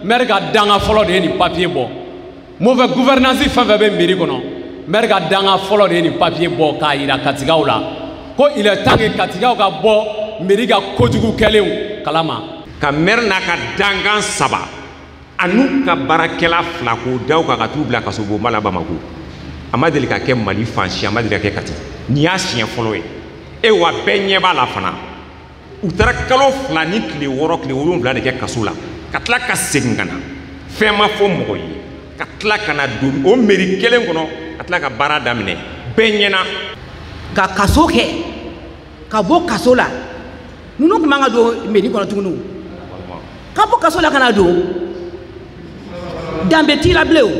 maire ka danga fɔlɔ de ye nin papier bɔ mauvais gouvernance fɛn fɛn bɛ mairie kɔnɔ maire ka danga fɔlɔ de ye nin papier bɔ k'a yira Katigaw la ko il est temps que Katigaw ka bɔ mairie ka kojugu kɛlenw kalama ka maire n'a ka dangan saba anu ka baarakɛla fila k'o da u kan ka t'u bila kaso bonba la Bamako a ma deli ka kɛ Mali fan si a ma deli ka kɛ Kati nin y'a siɲɛ fɔlɔ ye e wa bɛɛ ɲɛ b'a la fana u taara kalo fila ni tile wɔɔrɔ tile wolonwula de kɛ kaso la ka tila ka segin ka na fɛn ma fɔ mɔgɔ ye ka tila ka na don o mairie kelen kɔnɔ ka tila ka baara daminɛ bɛɛ ɲɛna ka kaso kɛ ka bɔ kaso la ninnu tun man ka don mairie kɔnɔ tuguni ka bɔ kaso la ka na don danbe t'i la bilen o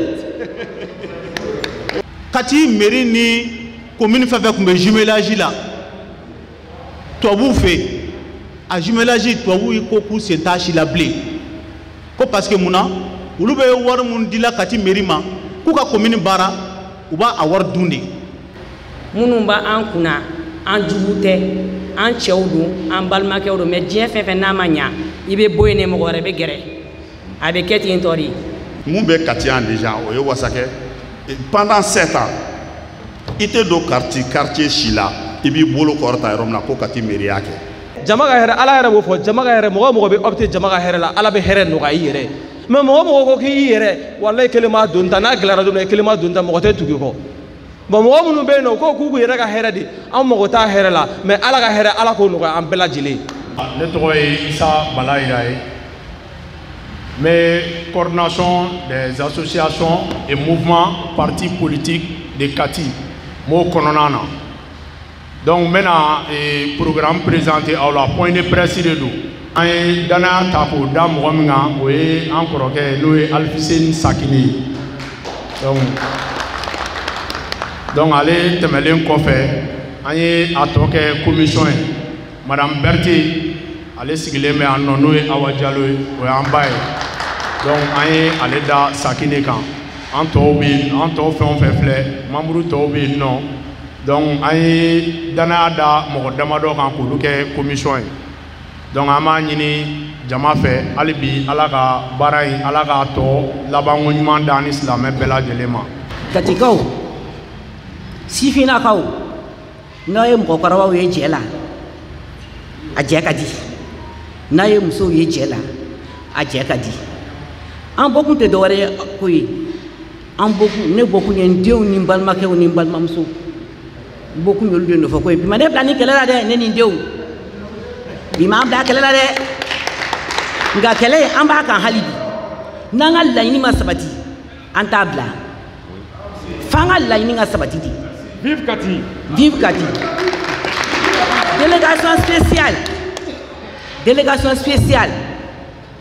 Kati mairie ni commune fɛn fɛn tun bɛ jumelage la tubabuw fɛ a jumelage tubabuw ko k'u sen t'a si la bilen ko parce que mun na olu bɛ wari mun dila Kati mairie ma k'u ka commune baara u b'a a wari dun de minnu b'an kunna an jugu tɛ an cɛw don an balimakɛw don mais diɲɛ fɛn fɛn n'a ma ɲa i bɛ bɔ yen de mɔgɔ wɛrɛ bɛ gɛrɛ a bɛ kɛ ten tɔ de mun bɛ Kati yan déjà o ye wasakɛ pendant 7 ans i tɛ don quartier si la i b'i bolo kɔrɔta yɔrɔ min na ko Kati mairie y'a kɛ jama ka hɛrɛ ala yɛrɛ b'o fɔ jama ka hɛrɛ mɔgɔ mɔgɔ bɛ opter jama ka hɛrɛ la ala bɛ hɛrɛ nɔgɔya i yɛrɛ mais mɔgɔ mɔgɔ ko k'i yɛrɛ wallahi kelen m'a don ta n'a gɛlɛyara don i kelen m'a don ta mɔgɔ tɛ tugu i kɔ bon mɔgɔ minnu bɛ yen nɔ ko k'u yɛrɛ ka hɛrɛ de an mago t'a hɛrɛ la mais ala ka hɛrɛ ala k'o nɔgɔya an bɛɛ lajɛlen ne tɔgɔ ye Isa Bala Iraye mais coordination des associations et mouvements partis politiques de Kati m'o kɔnɔna na donc n bɛna programme présenter aw la point de presse de don an ye danaya ta k'o da mɔgɔ min kan o ye an kɔrɔkɛ n'o ye Alfuseni Sakine ye donc ale tɛmɛlen kɔfɛ an ye a tɔ kɛ commission ye madame Berthe ale sigilen bɛ yan nɔ n'o ye Awa Diallo ye o y'an ba ye donc an ye ale da Sakine kan an tɔw bɛ yen an tɔw fɛn o fɛn filɛ membre tɔw bɛ yen nɔ donc an ye danaya da mɔgɔ damadɔ kan k'olu kɛ commission ye donc an b'a ɲini jama fɛ hali bi ala ka baara in ala k'a tɔ labanko ɲuman da ni silamɛ bɛɛ lajɛlen ma. Katikaw sifinnakaw n'a ye mɔgɔkɔrɔbaw ye jɛ la a jɛ ka di n'a ye musow ye jɛ la a jɛ ka di an bɔkun tɛ dɔwɛrɛ ye ko ye an bɔkun ne bɔkun ye n denw ni n balimakɛw ni n balimamuso bɔkun y'olu de nɔfɛ ko ye bi ma ne bila ni kɛlɛ la dɛ ne ni n denw bi m'an bila kɛlɛ la dɛ nka kɛlɛ an b'a kan hali bi n'an ka laɲini ma sabati an t'a bila f'an ka laɲini ka sabati de. Vive Kati! Vive Kati! Délégation spéciale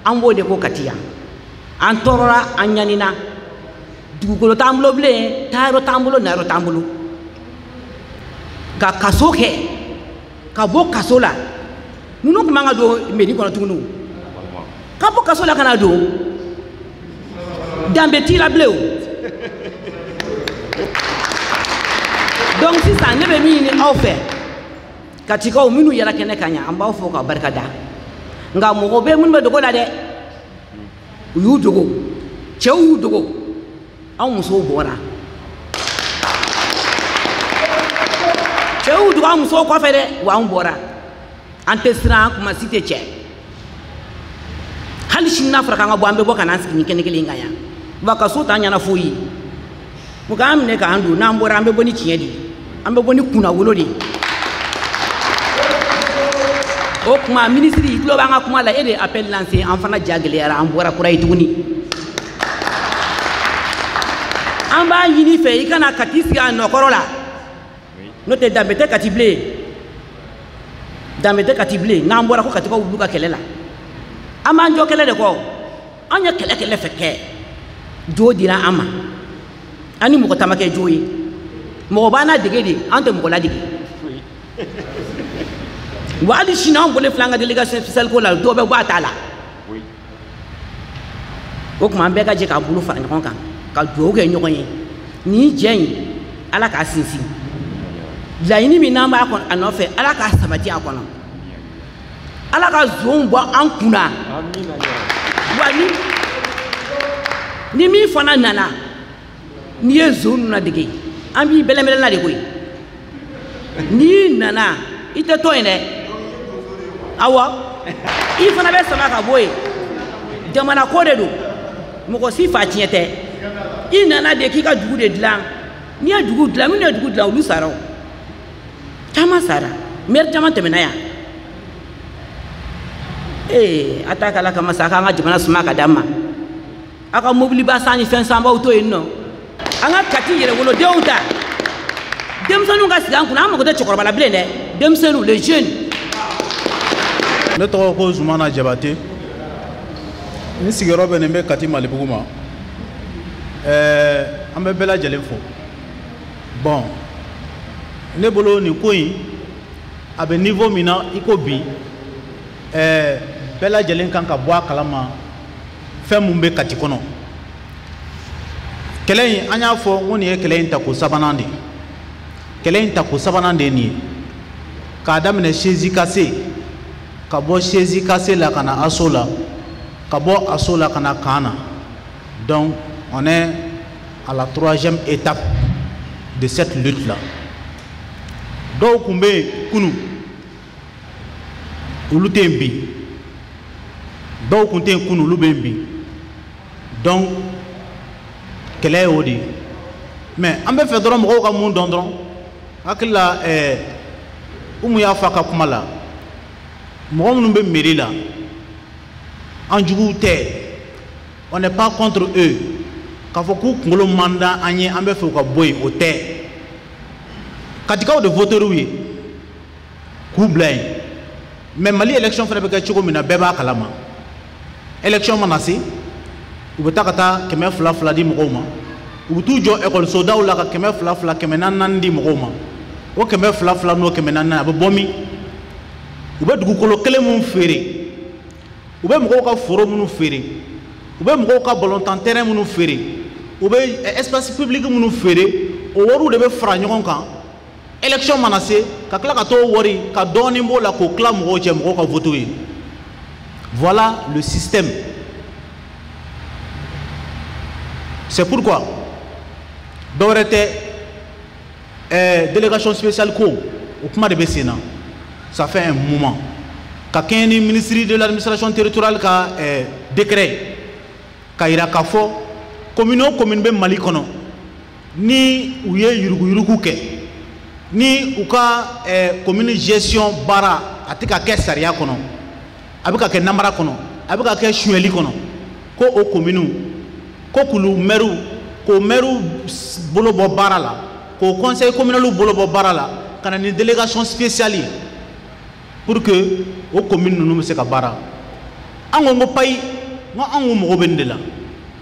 an b'o de ko Kati yan an tɔɔrɔra an ɲanina dugukolo t'an bolo bilen taayɔrɔ t'an bolo nayɔrɔ t'an bolo ka kaso kɛ ka bɔ kaso la ninnu tun man ka don mairie kɔnɔ tuguni ka bɔ kaso la ka na don danbe t'i la bilen o donc sisan ne bɛ min ɲini aw fɛ Katikaw minnu yɛrɛ kɛnɛ ka ɲɛ an b'aw fɔ k'aw barikada nka mɔgɔ bɛ minnu bɛ dogo la dɛ u y'u dogo cɛw y'u dogo anw musow bɔra cɛw y'u dogo anw musow kɔfɛ dɛ wa anw bɔra an tɛ siran kuma si tɛ cɛ hali sini n'a fɔra k'an ka bɔ an bɛ bɔ ka n'an sigi ni kɛnɛ kelen kan yan wa ka so t'an ɲɛna foyi u k'an minɛ k'an don n'an bɔra an bɛ bɔ ni tiɲɛ de ye an bɛ bɔ ni kunnawolo de ye o kuma minisiri i tulo b'an ka kuma la e de ye appel lancé an fana ja gɛlɛyara an bɔra kura ye tuguni an b'a ɲini fɛ i kana Kati sigi a nɔkɔrɔ la n'o tɛ danbe tɛ Kati bilen danbe tɛ Kati bilen n'an bɔra ko Katikaw wuli ka kɛlɛ la an b'an jɔ kɛlɛ de kɔ an ye kɛlɛ fɛ kɛ jo dira an ma an ni mɔgɔ ta ma kɛ jo ye mɔgɔ b'an na dege de an tɛ mɔgɔ ladege wa hali sini an bolo filɛ an ka délégation spéciale ko la dɔw bɛ bɔ a ta la o tuma an bɛɛ ka jɛ k'an bolo fara ɲɔgɔn kan ka dugawu kɛ ɲɔgɔn ye nin jɛ in ala k'a sinsin laɲini min n'an b'a a nɔfɛ ala k'a sabati a kɔnɔ ala ka zonw bɔ an kunna wa ni min fana nana n'i ye zone na dege an b'i bɛlɛnbɛlɛnna de koyi n'i nana i tɛ to yen dɛ awɔ i fana bɛ sama ka bɔ yen jamana ko de don mɔgɔ si fa tiɲɛ tɛ i nana de k'i ka dugu de dilan n'i ye dugu dilan minnu ye dugu dilan olu sara o caman sara maire caman tɛmɛna yan a t'a kala kama sa k'an ka jamana suma ka d'an ma a ka mobiliba san ni fɛn sanbaw to yen nɔ an ka kati yɛrɛwolodenw ta denmisɛnninw ka sigi an kunna an mago tɛ cɛkɔrɔba la bilen dɛ denmisɛnninw les jeunes. ne tɔgɔ ko Zumana Jabate n sigiyɔrɔ bɛ nin bɛ Kati Malibugu ma an bɛ bɛɛ lajɛlen fo bon ne bolo nin ko in a bɛ niveau min na i ko bi bɛɛ lajɛlen kan ka bɔ a kalama fɛn mun bɛ Kati kɔnɔ kɛlɛ in an y'a fɔ n ko nin ye kɛlɛ in tako sabanan de ye kɛlɛ in tako sabanan de ye nin ye k'a daminɛ Sezi Kase ka bɔ Sezi Kase la ka na Aso la ka bɔ Aso la ka na Kan na donc on est à la 3e étape de cette lutte là dɔw kun bɛ yen kunu olu tɛ yen bi dɔw kun tɛ yen kunu olu bɛ yen bi donc kɛlɛ ye o de ye mais an bɛ fɛ dɔrɔn mɔgɔw ka mun dɔn dɔrɔn hakili la Umu y'a fɔ a ka kuma la mɔgɔ minnu bɛ mairie la an juguw tɛ on n'est pas contre eux k'a fɔ k'u kunkolo man da an ye an bɛ fɛ u ka bɔ yen o tɛ katikaw de voter'u ye k'u bila yen mais Mali élection fana bɛ kɛ cogo min na bɛɛ b'a kalama élection mana se u bɛ taa ka taa 200 di mɔgɔw ma u bɛ t'u jɔ école daw la ka 200 400 di mɔgɔw ma o 200 n'o 400 a bɛ bɔ min u bɛ dugukolo kelen minnu feere u bɛ mɔgɔw ka foro minnu feere u bɛ mɔgɔw ka ballontan terrain minnu feere u bɛ espace public minnu feere o wariw de bɛ fara ɲɔgɔn kan élection mana se ka tila ka t'o wari ka dɔɔnin b'o la k'o tila mɔgɔw cɛ mɔgɔw ka vote ye voilà le système c'est pourquoi dɔwɛrɛ tɛ délégation spéciale ko o kuma de bɛ sen na ça fait un moment ka kɛɲɛ ni ministre de l'administration territoriale ka décret ka yira k'a fɔ commune o commune bɛ Mali kɔnɔ ni u ye yuruguyurugu kɛ ni u ka commune gestion baara a tɛ ka kɛ sariya kɔnɔ a bɛ ka kɛ namara kɔnɔ a bɛ ka kɛ suyɛli kɔnɔ ko o commune ko k'olu maires k'o maires bolo bɔ baara la k'o conseil communal bolo bɔ baara la ka na ni délégation spéciale ye pour que o commune ninnu bɛ se ka baara an ko n ko payi n ko an ko mɔgɔ bɛ nin de la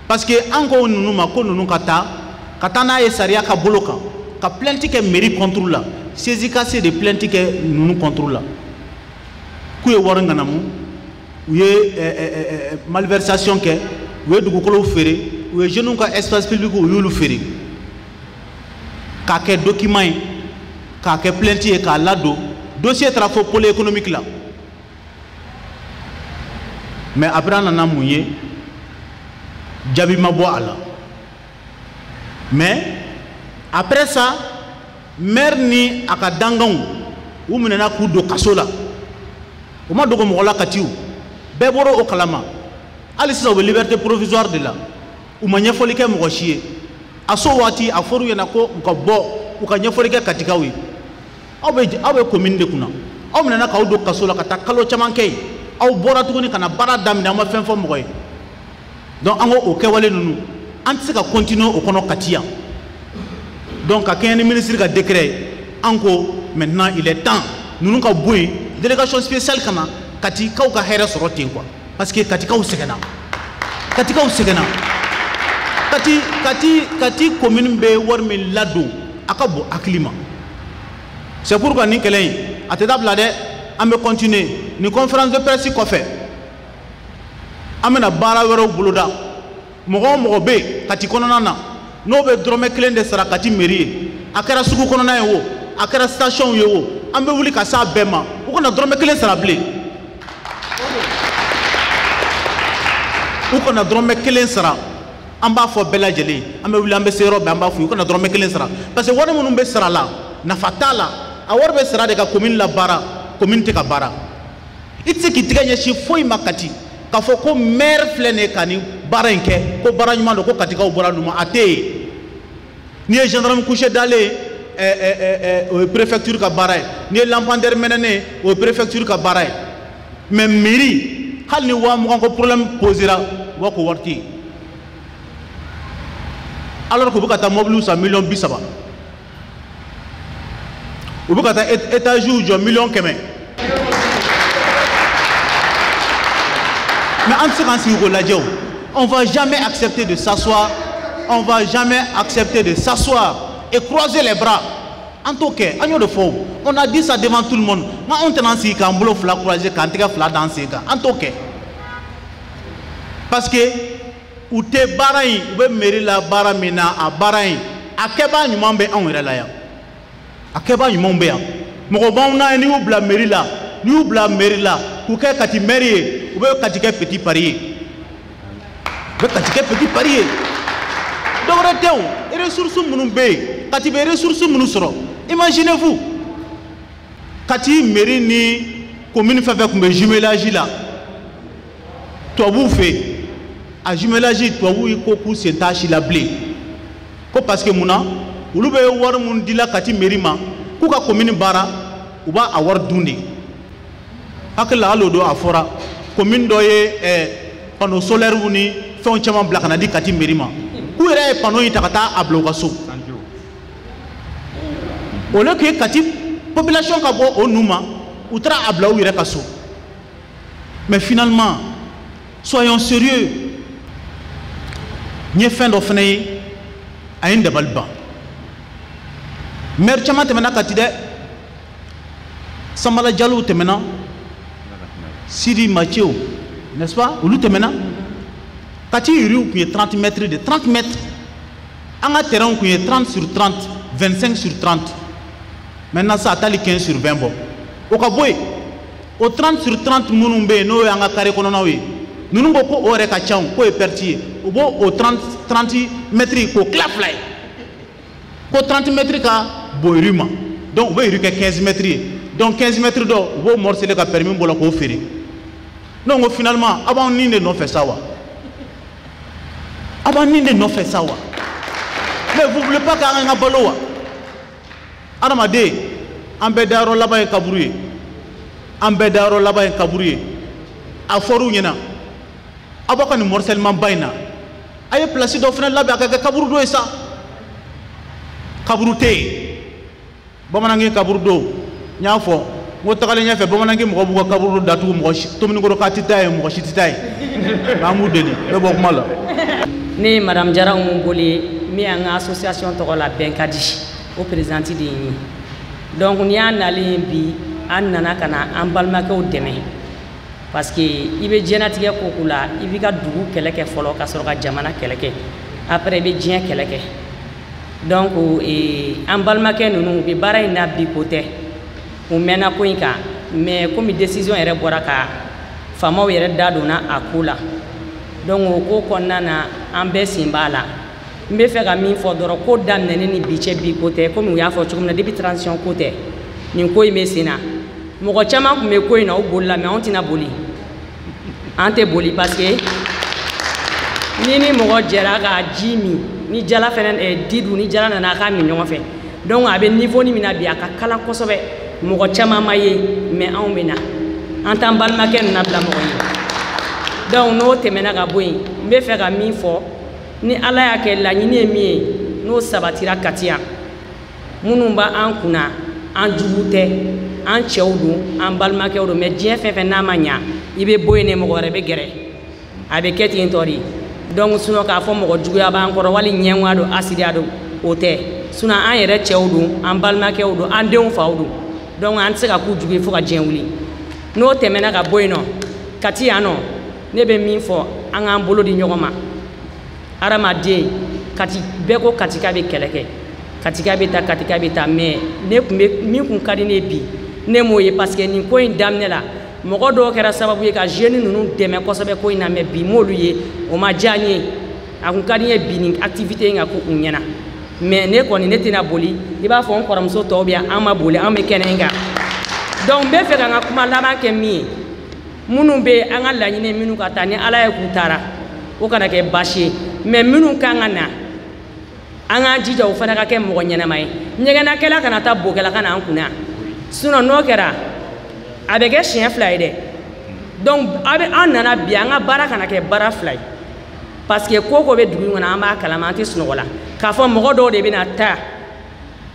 parce que an ko ninnu ma ko ninnu ka taa n'a ye sariya ka bolo kan ka plainte kɛ mairie contre la Sezi Kase de plainte kɛ ninnu contre la k'u ye wari ŋanamu u ye malversation kɛ u ye dugukolow feere u ye jeunes ka espace public u y'olu feere k'a kɛ document ye k'a kɛ plainte ye k'a ladon dossier taara fɔ pôle économique la mais après an nana mun ye jaabi ma bɔ a la mais après ça maire ni a ka danganw u minɛna k'u don kaso la u ma dogo mɔgɔ la Katiw bɛɛ bɔra o kalama hali sisan u bɛ liberté provisoire de la u ma ɲɛfɔli kɛ mɔgɔ si ye a so waati a fɔr'u ɲɛna ko u ka bɔ u ka ɲɛfɔli kɛ Katikaw ye aw bɛ commune de kunna aw minɛna k'aw don kaso la ka taa kalo caman kɛ yen aw bɔra tuguni ka na baara daminɛ an ma fɛn fɔ mɔgɔ ye donc an ko o kɛwale ninnu an tɛ se ka continuer o kɔnɔ Kati yan donc ka kɛɲɛ ni ministre ka décret ye an ko maintenant il est temps ninnu ka bɔ yen délégation spéciale ka na Katikaw ka hɛrɛ sɔrɔ ten quoi parce que Katikaw sɛgɛnna Kati commune bɛ wari min ladon a ka bon hakili ma c'est pourquoi nin kɛlɛ in a tɛ dabila dɛ an bɛ continuer ni conférence de presse kɔfɛ an bɛna baara wɛrɛw boloda mɔgɔ o mɔgɔ bɛ yen Kati kɔnɔna na n'o bɛ dɔrɔmɛ 1 de sara Kati mairie ye a kɛra sugu kɔnɔna ye o a kɛra station ye o an bɛ wuli ka s'a bɛɛ ma u kana dɔrɔmɛ 1 sara bilen u kana dɔrɔmɛ 1 sara an b'a fɔ bɛɛ lajɛlen an bɛ wuli an bɛ se yɔrɔ bɛɛ an b'a fɔ u kana dɔrɔmɛ kelen sara parce que wari minnu bɛ sara la nafa t'a la a wari bɛ sara de ka commune la baara commune tɛ ka baara i tɛ se k'i tigɛ ɲɛsin foyi ma Kati k'a fɔ ko maire filɛ nin ye ka nin baara in kɛ ko baara ɲuman don ko Katikaw bɔra nin ma a tɛ yen n'i ye gendarme couché dalen o ye préfecture ka baara ye n'i ye lampadaire mɛnɛnen o ye préfecture ka baara ye mais mairie hali ni 20,000 ko problème posera u b'a ko wari tɛ yen alors que u bɛ ka taa mobile san $30,000 u bɛ ka taa étage jɔ $100,000 mais an tɛ se k'an sigi k'o lajɛ o on va jamais accepter de s'asseoir on va jamais accepter de s'asseoir et croiser les bras en tout cas on a dit ça devant tout le monde mais on t'a sigi k'an bolo fila croiser k'an tɛgɛ fila da an sen kan en tout cas parce que u tɛ baara in u bɛ mairie la baara min na a baara in a kɛbaa ɲuman bɛ anw yɛrɛ la yan a kɛbaa ɲumanw bɛ yan mɔgɔ b'anw na n'i y'u bila mairie la k'u kɛ Kati maire ye u bɛ Kati kɛ petit Paris ye u bɛ Kati kɛ petit Paris ye dɔwɛrɛ tɛ o ressources minnu bɛ yen Kati bɛ ressources minnu sɔrɔ imaginez-vous Kati mairie ni commune fɛn fɛn tun bɛ jumelage la tubabuw fɛ a jumelage tubabuw yi ko k'u sen t'a si la bilen ko parce que mun na olu bɛ wari minnu dila Kati mairie ma k'u ka commune baara u b'a a wari dun de hakili la hali o don a fɔra commune dɔ ye panneau solaire ni fɛnw caman bila ka na di Kati mairie ma k'u yɛrɛ ye panneau in ta ka taa a bila u ka so au lieu que Kati population ka bɔ o nu ma u taara a bila u yɛrɛ ka so mais finalement soyons sérieux n ye fɛn dɔ fana ye a ye n dabali ban maire caman tɛmɛna Kati dɛ Sambala Jalo tɛmɛna Sidi Mathieu n'est-ce pas olu tɛmɛna Kati yiriw tun ye 30 mètres de 30 mètres an ka terrain tun ye 30 sur 30 25 sur 30 maintenant ça a taali 15 sur 20 bɔ o ka bɔ yen o 30 sur 30 minnu bɛ yen n'o ye an ka carré kɔnɔnaw ye ninnu ko ko o yɛrɛ ka ca k'o ye perte ye u b'o o 30 mètres k'o tila fila ye ko 30 mètres ka bon yiri ma donc u bɛ yiri kɛ 15 mètres ye donc 15 mètres dɔ u b'o morceler ka permis bɔ la k'o feere donc ko finalement a b'an ni de nɔfɛ sa wa a b'an ni de nɔfɛ sa wa mais vous voulez pas k'an ka balo wa adamaden an bɛɛ dayɔrɔ laban ye kaburu ye an bɛɛ dayɔrɔ laban ye kaburu ye a fɔr'u ɲɛna a b'a ka nin morcellement ba in na a ye place dɔ fana labɛn a ka kɛ kaburu dɔ ye sa kaburu tɛ yen bamanankɛ kaburu don n y'a fɔ n ko tagalen ɲɛfɛ bamanankɛ mɔgɔ b'u ka kaburu datugu mɔgɔ tominikɔrɔ k'a tɛ taa ye mɔgɔ si tɛ taa ye an b'u deli bɛɛ bɔ kuma la. ne ye madame Jara Umu Bole min y'an ka association tɔgɔ la bɛn ka di o présidente de ye n ye donc n'i y'a nalen bi an nana ka na an balimakɛw dɛmɛ parce que i bɛ diɲɛlatigɛ ko ko la i b'i ka dugu kɛlɛ kɛ fɔlɔ ka sɔrɔ ka jamana kɛlɛ kɛ après i bɛ diɲɛ kɛlɛ kɛ donc an balimakɛ ninnu u bɛ baara in na bi ko tɛ u mɛnna ko in kan mais komi décision yɛrɛ bɔra ka faamaw yɛrɛ da donna a ko la donc o ko kɔnɔna na an bɛɛ sen b'a la n bɛ fɛ ka min fɔ dɔrɔn ko daminɛnen ni bi cɛ bi ko tɛ komi u y'a fɔ cogo min na depuis transition ko tɛ nin ko in bɛ sen na mɔgɔ caman tun bɛ ko in na o bolila mais anw tɛna boli an tɛ boli parce que ni mɔgɔ jɛra ka ji min ni jala fɛnɛ di dun ni jala nana a k'a min ɲɔgɔn fɛ donc a bɛ niveau min na bi a ka kalan kosɛbɛ mɔgɔ caman ma ye mais anw bɛ na an t'an balimakɛ ninnu labila mɔgɔ ye donc n'o tɛmɛna ka bɔ yen n bɛ fɛ ka min fɔ ni ala y'a kɛ laɲini ye min ye n'o sabatira Kati yan minnu b'an kunna an jugu tɛ an cɛw don an balimakɛw don mais diɲɛ fɛn fɛn n'a ma ɲa i bɛ bɔ yen de mɔgɔ wɛrɛ bɛ gɛrɛ a bɛ kɛ ten tɔ de donc sinon k'a fɔ mɔgɔ juguya b'an kɔrɔ wali ɲɛŋoya don asidiya don o tɛ sinon an yɛrɛ cɛw don an balimakɛw don an denw faw don donc an tɛ se ka k'u jugu ye fo ka diɲɛ wuli n'o tɛmɛna ka bɔ yen nɔ Kati yan nɔ ne bɛ min fɔ an k'an bolo di ɲɔgɔn ma adamaden Kati bɛɛ ko Katika bɛ kɛlɛ kɛ Katika bɛ taa mais ne kun bɛ min kun ka di ne bi ne m'o ye parce que nin ko in daminɛ la mɔgɔ dɔw kɛra sababu ye ka jeune ninnu dɛmɛ kosɛbɛ ko in na mais bi m'olu ye o ma diya n ye a kun ka di n ye bi nin activité in ka ko u ɲɛna mais ne kɔni ne tɛna boli i b'a fɔ n kɔrɔmuso tɔw bɛ yan an ma boli an bɛ kɛnɛ in kan donc n bɛ fɛ ka n ka kuma laban kɛ min ye minnu bɛ an ka laɲini minnu ka taa ni ala ye k'u taara o kana kɛ baasi ye mais minnu kan ka na an k'an jija o fana ka kɛ mɔgɔ ɲɛnama ye ɲɛgɛnnakɛla kana taa bokɛla ka na an kunna sinon n'o kɛra a bɛ kɛ siɲɛ fila ye dɛ donc an nana bi an ka baara kana kɛ baara fila ye parce que ko ko bɛ dugu in kɔnɔ an b'a kalama an tɛ sunɔgɔ la k'a fɔ mɔgɔ dɔw de bɛna taa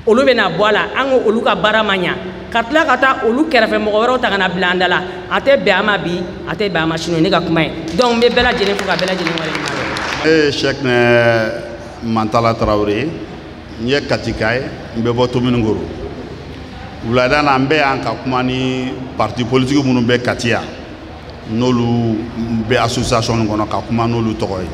olu bɛna bɔ a la an ko olu ka baara ma ɲa ka tila ka taa olu kɛrɛfɛ mɔgɔ wɛrɛw ta ka na bila an da la a tɛ bɛn an ma bi a tɛ bɛn an ma sini ne ka kuma ye donc n bɛ bɛɛ lajɛlen fo ka bɛɛ lajɛlen waleɲuman dɔn. Cheikh Mantala Traoré n ye katika ye n bɛ bɔ Tomininkoro wulada na n bɛ yan ka kuma ni parti politique minnu bɛ Kati yan n'olu bɛ association kɔnɔ ka kuma n'olu tɔgɔ ye.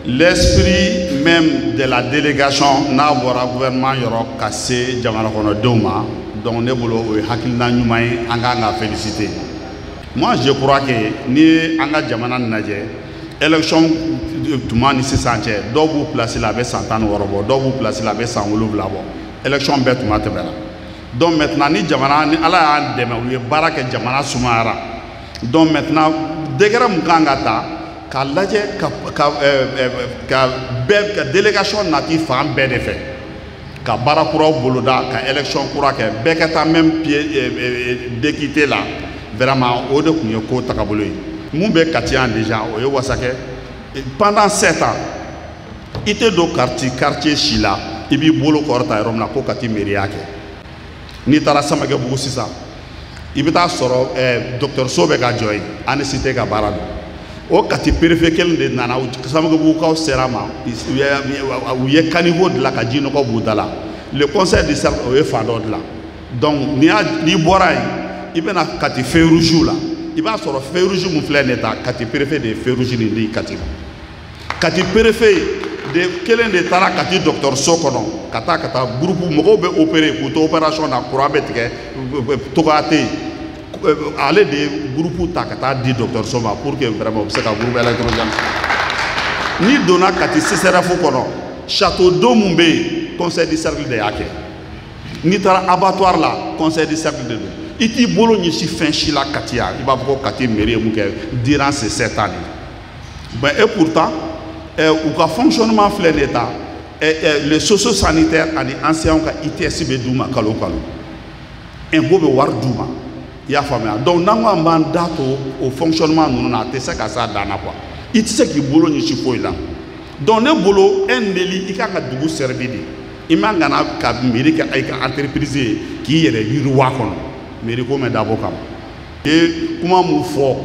L'esprit même de la délégation n'a bɔra gouvernement yɔrɔ ka se jamana kɔnɔdenw ma donc ne bolo o ye hakilina ɲuman ye an kan ka féliciter. Moi je crois que ni an ka jamana lajɛ élection tuma ni sisan cɛ dɔw b'u place la a bɛ san 16 bɔ dɔw b'u place la a bɛ san 7 bɔ élection bɛɛ tuma tɛmɛna donc maintenant ni jamana ni ala y'an dɛmɛ u ye baara kɛ jamana sumayara donc maintenant degré mun kan ka ta ka lajɛ ka délégation nati fan bɛɛ de fɛ ka baara kuraw boloda ka élection kura kɛ bɛɛ ka taa même pied d'équité la vraiment o de kun ye ko tagabolo ye mun bɛ Kati yan déjà o ye wasakɛ pendant 7 ans i tɛ don quartier si la i b'i bolo kɔrɔta yɔrɔ min na ko Kati mairie kɛ n'i taara Samagebugu sisan i bɛ taa sɔrɔ dɔgɔtɔrɔso bɛ ka jɔ yen ANST ka baara don o Kati préfet kelen de nana Samagebugukaw sera ma u ye caniveau dilan ka ji nɔgɔ b'u da la le conseil de cercle o ye fan dɔ dilan donc n'i bɔra yen i bɛna Kati feu rouge la i b'a sɔrɔ feu rouge mun filɛ nin ye tan Kati préfet de ye feu rouge nin di Kati ma Kati préfet de kelen de taara Kati dɔgɔtɔrɔso kɔnɔ ka taa groupe mɔgɔw bɛ opérer k'u to opération na courant bɛ tigɛ togoya tɛ yen ale de ye groupe ta ka taa di dɔgɔtɔrɔso ma pour que vraiment u bɛ se ka groupe électrogène n'i donna Kati CCRF kɔnɔ château d'eau mun bɛ yen conseil du cercle de y'a kɛ n'i taara abattoir la conseil du cercle de don i t'i bolo ɲɛsin fɛn si la Kati yan i b'a fɔ ko Kati mairie ye mun kɛ durant ces 7 ans mais et pourtant u ka fonctionnement filɛ nin ye tan les socio-sanitaires ani anciens ka ITS bɛ d'u ma kalo kalo impôt bɛ wari d'u ma i y'a faamuya donc n'an ko an b'an da to o fonctionnement ninnu na a tɛ se ka s'a dan na quoi i tɛ se k'i bolo ɲɛsin foyi la donc ne bolo neli i kan ka dugu servi de i man kana ka mairie kɛ i ka entreprise ye k'i yɛrɛ yiriwa kɔnɔ mairie ko mɛ dabɔ kama i kuma mun fɔ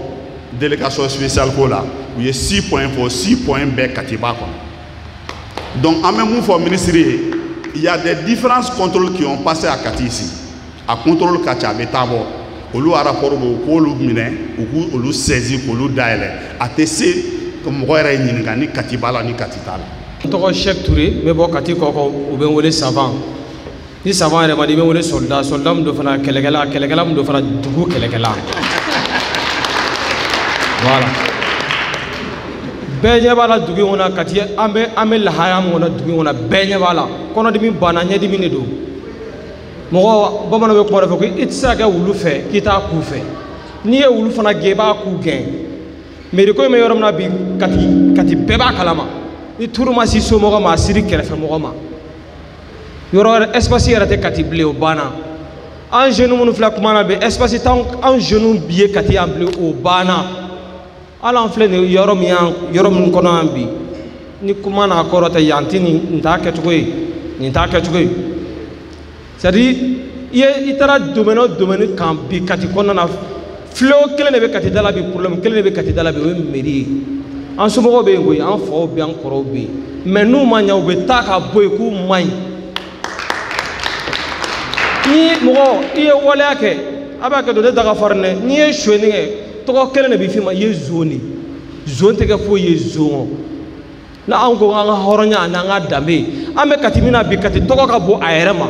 délégation spéciale ko la u ye 6 points fɔ 6 points bɛɛ Kati b'a kɔnɔ donc an bɛ mun fɔ ministre ye il y a des différents contrôles qui ont passé à Kati ici a contrôle ka ca a bɛ taa bɔ olu rapport bɛ u k'olu minɛ u k'olu saisir k'olu dayɛlɛ a tɛ se mɔgɔ yɛrɛ ɲininka ni Kati b'a la ni Kati t'a la. N tɔgɔ Cheikh Touré n bɛ bɔ Kati kɔkɔ u bɛ n wele savant ni savant yɛrɛ ma di i bɛ n wele soldat min don fana kɛlɛkɛla min don fana dugu kɛlɛkɛla voilà bɛɛ ɲɛ b'a la dugu in kɔnɔ Kati an bɛ lahaya min kɔnɔ dugu in kɔnɔ bɛɛ ɲɛ b'a la kɔnɔdimi banna ɲɛdimi de don mɔgɔ bamananw bɛ kuma dɔ fɔ ko i tɛ se ka kɛ wulu fɛ k'i t'a ku fɛ n'i ye wulu fana gɛn i b'a ku gɛn mairie ko in bɛ yɔrɔ min na bi Kati bɛɛ b'a kalama ni turu ma si somɔgɔ ma a siri kɛrɛfɛ mɔgɔ ma yɔrɔ wɛrɛ espace yɛrɛ tɛ Kati bilen o banna an jeunes minnu filɛ kuma na bi espace t'an jeunes bi ye Kati yan bilen o banna hali an filɛ nin yɔrɔ min kɔnɔ yan bi ni kuma n'a kɔrɔ tɛ yan tɛ nin t'a kɛcogo ye nin t'a kɛcogo ye c'est à dire i taara domaine o domaine kan bi Kati kɔnɔna na fléau kelen de bɛ Kati da la bi problème kelen de bɛ Kati da la bi o ye mairie ye an somɔgɔw bɛ yen koyi an faw bɛ yen an kɔrɔw bɛ yen mais n'u ma ɲɛ u bɛ taa ka bɔ yen k'u ma ɲi ni mɔgɔ i ye waleya kɛ a b'a kɛ don ne da ka farin dɛ n'i ye sonyani kɛ tɔgɔ kelen de bɛ f'i ma i ye zon de zon tɛ kɛ foyi ye zon n'anw ko an ka hɔrɔnya ani an ka danbe an bɛ Kati min na bi Kati tɔgɔ ka bon a yɛrɛ ma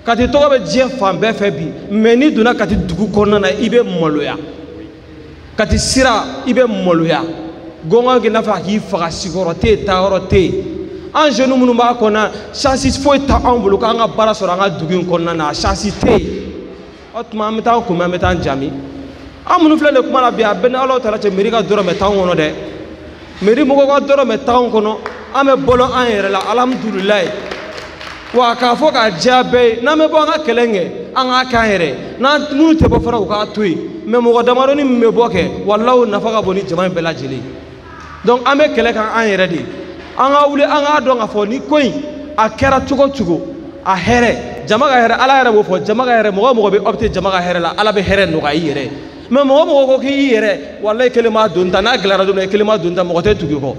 Kati tɔgɔ bɛ diɲɛ fan bɛɛ fɛ bi mais n'i donna Kati dugu kɔnɔna na i bɛ maloya Kati sira i bɛ maloya gonga ke nafa ki faga sigoro te taoro te an jeune munu ba kona chance foi ta an bulu ka nga bara soro nga dugin konna na chance te otma meta ko ma meta jami amunu flele kuma la bia ben Allah taala che meri ka doro meta wono de meri mo ko doro meta kono ame bolo an yere la alhamdulillah wa ka fo ka jabe na me bo nga kelenge anga ka yere na munu te bo fara ko ka tui me mo ko damaro ni me bo ke wallahu nafaka boni jama bela jeli donc ame kele kan an yere di anga wule anga do nga fo ni koy a kera tugo tugo a here jama ga here ala here bo fo jama ga here mo be opte jama ga here la ala be here no ga yere me mo ko ki yere wallahi kelima dunta na glara do kelima dunta mo ko te tugo ko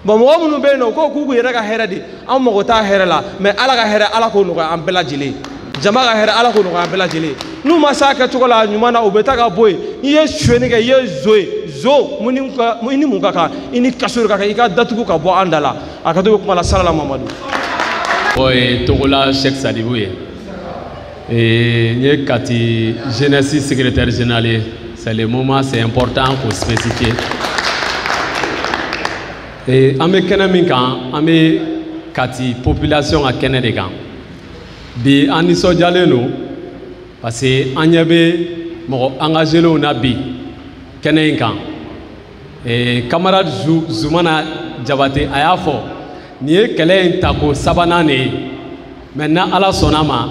ba mo munu be no ko ku yere ga here di am mo ta here la me ala ga here ala ko no ga am bela jeli jama ga here ala ko no ga am bela jeli nu masaka tugo la nyuma na obeta ga boy ye shweni ga ye zoe zo muni muka ka ini kasur ka ika datugu ka bo andala akado ko mala sallallahu mamadou oy togola Cheikh Sadibou et nye kati jeunesse secrétaire général c'est le moment c'est important pour spécifier et ame kena min kan ame kati population a kene de kan bi aniso jaleno parce que anyebe mo engagé lo na bi kene kan camarade Zoumana Diabaté a y'a fɔ nin ye kɛlɛ in tako sabanan de ye maintenant ala sɔnna ma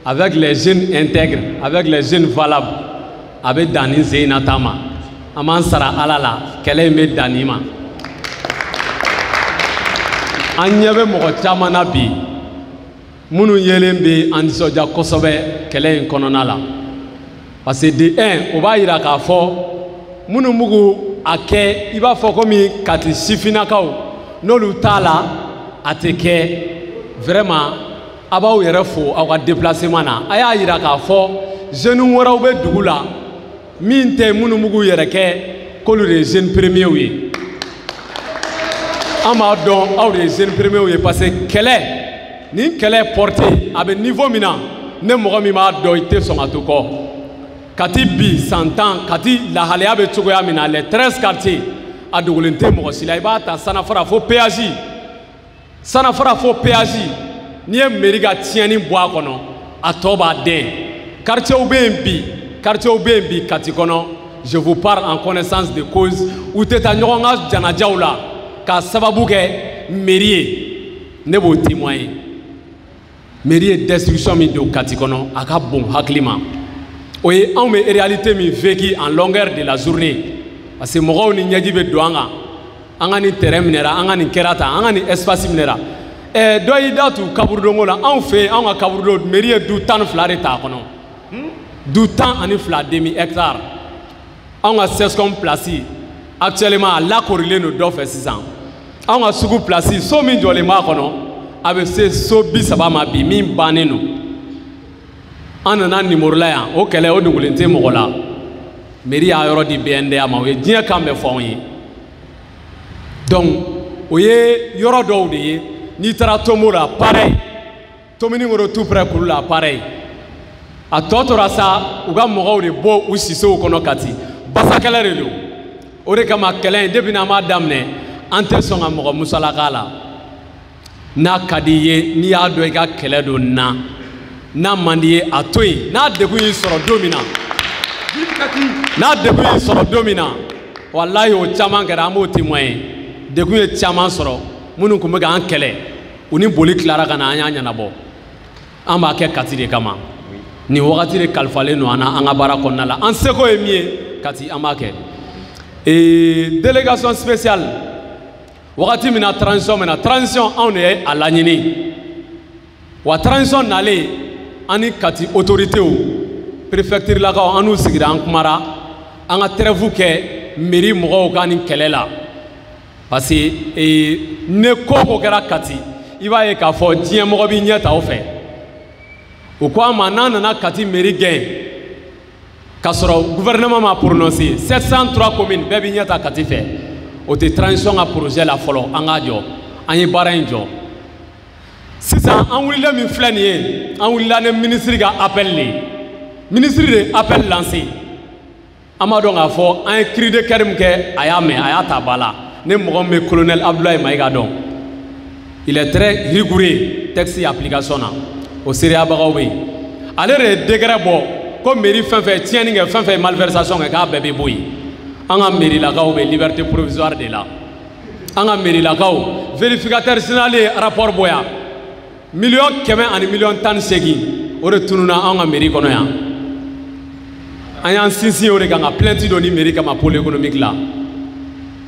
avec les jeunes intègres avec les jeunes valables a bɛ dan nin sen in na ta ma an b'an sara ala la kɛlɛ in bɛ dan nin ma an ɲɛ bɛ mɔgɔ caman na bi minnu yelen bɛ an nisɔndiya kosɛbɛ kɛlɛ in kɔnɔna la parce que de un o b'a yira k'a fɔ minnu mugu a kɛ i b'a fɔ komi kati sifinnakaw n'olu t'a la a tɛ kɛ vraiment a b'aw yɛrɛ fo aw ka déplacement na a y'a yira k'a fɔ jeunes wɛrɛw bɛ dugu la min tɛ minnu mugu yɛrɛ kɛ k'olu de ye jeunes premiers ye an b'a dɔn aw de ye jeunes premiers ye parce que kɛlɛ nin kɛlɛ porté a bɛ niveau min na ne mɔgɔ min b'a dɔn i tɛ sɔn ka to kɔ. Kati bi santan kati lahalaya be cogoya min na les 13 quartiers a dogolen tɛ mɔgɔ si la i b'a ta sanafara fo péage n'i ye mairie ka tiɲɛni bɔ a kɔnɔ a tɔ b'a den quartiers bɛ yen bi kati kɔnɔ je vous parle en connaissance de cause u tɛ taa ɲɔgɔn ka janajaw la k'a sababu kɛ mairie ye ne b'o témoigner mairie ye destruction min don kati kɔnɔ a ka bon hakili ma. O ye anw bɛ réalité min vécu en longueur de la journée parce que mɔgɔw ni ɲɛji bɛ don an ka nin terrain minɛra an ka nin kɛra tan an ka nin espace minɛra dɔ y'i da tu kaburudonko la anw fɛ yen anw ka kaburudon mairie ye du 12 de t'a kɔnɔ du 12 demi hectare anw ka CESCOM place actuellement a lakorilen don dɔ fɛ sisan anw ka sugu place so min jɔlen b'a kɔnɔ a bɛ se so 30 ma bi min bannen don. An nana numéro la yan o kɛlɛ o dogolen tɛ mɔgɔ la mairie y'a yɔrɔ di BNDA ma o ye diɲɛ kan bɛɛ fɔ anw ye donc o ye yɔrɔ dɔw de ye n'i taara Tomo la pareil Tominikoro tout près Kulu la pareil a tɔ tora sa u ka mɔgɔw de bɔ u sisew kɔnɔ Kati basakɛlɛ de don o de kama kɛlɛ in depuis n'an b'a daminɛ an tɛ sɔn ka mɔgɔ musalaka la n'a ka di i ye n'i y'a dɔn i ka kɛlɛ don na. N'a man di ye a to yen n'a degun y'i sɔrɔ don min na walahi o caman kɛra an b'o témoigner degun ye caman sɔrɔ minnu tun bɛ k'an kɛlɛ u ni boli tilara ka na an y'a ɲɛnabɔ an b'a kɛ Kati de kama nin wagati de kalifalen don an na an ka baara kɔnɔna la an seko ye min ye Kati an b'a kɛ délégation spéciale wagati min na transition anw de ye a laɲini wa transition nalen an ni Kati autorités préfecture lakaw an n'u sigira an kumara an ka trêve kɛ mairie mɔgɔw ka nin kɛlɛ la parce que ne ko kɛra Kati i b'a ye k'a fɔ diɲɛ mɔgɔ b'i ɲɛ ta o fɛ o ko an ma n'an nana Kati mairie gɛn k'a sɔrɔ gouvernement ma prononcé 703 communes bɛɛ b'i ɲɛ ta Kati fɛ o tɛ transition ka projet la fɔlɔ an k'a jɔ an ye baara in jɔ. Sisan an wulila min filɛ nin ye an wulila ni ministre ka appel de ye ministre de appel lancé Amadou a fɔ an ye cri de cœur min kɛ a y'a mɛn a y'a ta ba la ne mɔgɔ min bɛ colonel Abdoulaye Maïga dɔn il est très rigoureux texte application na o seereyabagaw bɛ yen ale de ye décret bɔ ko mairie fɛn fɛn tiɲɛni kɛ fɛn fɛn malversation kɛ k'a bɛɛ bɛ bɔ yen an ka mairie lakaw bɛ liberté provisoire de la an ka mairie lakaw vérificateur général ye rapport bɔ yan $100 ani $18 o de tununa an ka mairie kɔnɔ yan an y'an sinsin o de kan ka plainte dɔ ni mairie kama pôle économique la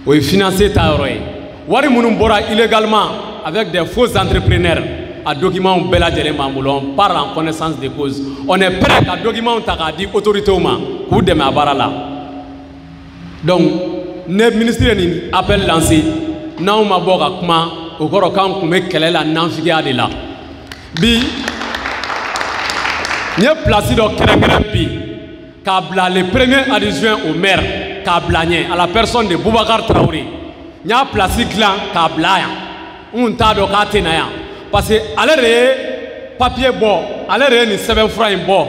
o ye financier ta yɔrɔ ye wari minnu bɔra illégalement avec des faux entrepreneurs a documents bɛɛ lajɛlen b'an bolo on parle en connaissance de cause on est prêt ka documents ta k'a di autorités ma k'u dɛmɛ a baara la donc ne ministre ye nin appel lancé n'anw ma bɔ ka kuma o kɔrɔ k'an kun bɛ kɛlɛ la nanfigiya de la bi n ye place dɔ kɛrɛnkɛrɛn bi k'a bila le premier adjoint au maire k'a bila ɲɛ à la personne de Boubacar Traoré n y'a place dilan k'a bila yan n t'a dɔn k'a tɛ na yan parce que ale de ye papier bɔ ale de ye nin sɛbɛnfura in bɔ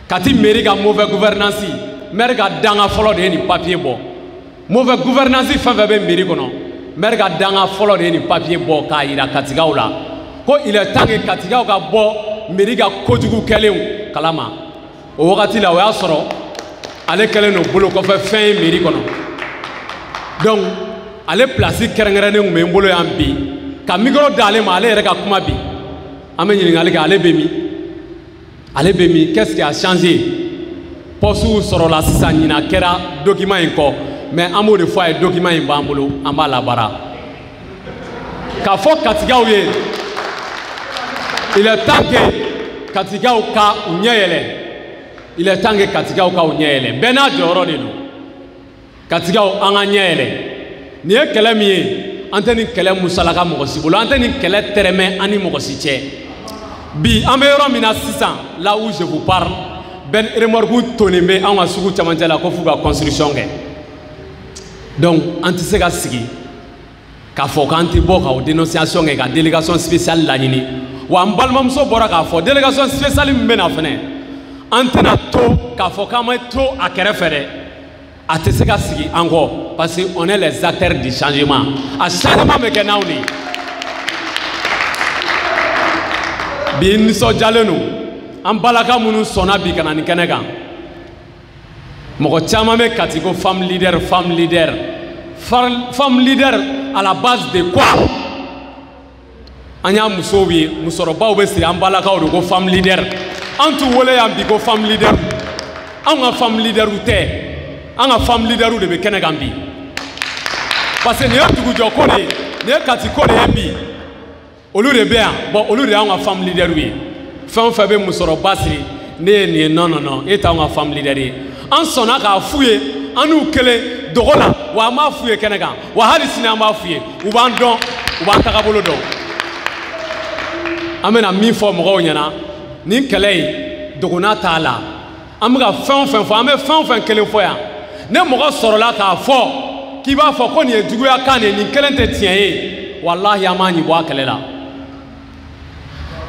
ka ti mairie ka mauvais gouvernance maire ka danga fɔlɔ de ye nin papier bɔ mauvais gouvernance fɛn fɛn bɛ mairie kɔnɔ maire ka danga fɔlɔ de ye nin papier bɔ k'a yira katigaw la ko il est temps que katigaw ka bɔ mairie ka kojugu kɛlenw kalama o wagati la o y'a sɔrɔ ale kɛlen don bolo kɔfɛ fɛn ye mairie kɔnɔ donc ale place kɛrɛnkɛrɛnnen kun bɛ n bolo yan bi ka micro d'ale ma ale yɛrɛ ka kuma bi an bɛ ɲininkali kɛ ale bɛ min ale bɛ min qu'est-ce qui a changé poste sɔrɔla sisan ɲinan kɛra document in kɔ mais an b'o de fɔ a ye document in b'an bolo an b'a labaara k'a fɔ katigaw ye il est temps que katigaw ka u ɲɛ yɛlɛ il est temps que katigaw ka u ɲɛ yɛlɛ bɛɛ n'a jɔyɔrɔ de don katigaw an ka ɲɛ yɛlɛ nin ye kɛlɛ min ye an tɛ nin kɛlɛ musalaka mɔgɔ si bolo an tɛ nin kɛlɛ tɛrɛmɛ an ni mɔgɔ si cɛ bi an bɛ yɔrɔ min na sisan là où je vous parle bɛn remorque tonnen bɛ an ka sugu camancɛ la ko f'u ka construction kɛ donc an tɛ se ka sigi k'a fɔ k'an tɛ bɔ ka o dénonciation kɛ ka délégation spéciale laɲini wa n balimamuso bɔra k'a fɔ délégation spéciale min bɛ na fɛnɛ an tɛna to k'a fɔ k'an bɛ to a kɛrɛfɛ dɛ a tɛ se ka sigi an kɔ parce que on est les acteurs du changement a changement bɛ kɛ n'anw de ye bi nisɔndiyalen don an balaka minnu sɔnna bi ka na nin kɛnɛ kan mɔgɔ caman bɛ kati ko femme leader femme leader femme leader à la base de quoi an y'a musow ye musokɔrɔbaw bɛ siri an balakaw de ko femme leader an t'u wele yan bi ko femme leader anw ka femme leader tɛ an ka femme leader de bɛ kɛnɛ kan bi parce que nin ye dugujɔ ko de ye nin ye kati ko de ye bi olu de bɛ yan bon olu de y'anw ka femme leader ye fɛn o fɛn bɛ musokɔrɔba siri ne ye nin ye non non non e t'anw ka femme leader ye an sɔnna k'a f'u ye an n'u kelen dogo la wa an b'a f'u ye kɛnɛ kan wa hali sini an b'a f'u ye u b'an dɔn u b'an tagabolo dɔn an bɛna min fɔ mɔgɔw ɲɛna nin kɛlɛ in dogona t'a la an bɛ ka fɛn o fɛn fɔ an bɛ fɛn o fɛn kelen fɔ yan ne mɔgɔ sɔrɔla k'a fɔ k'i b'a fɔ ko nin ye juguya kan de ye nin kelen tɛ tiɲɛ ye walahi an b'a ɲibɔ a kɛlɛ la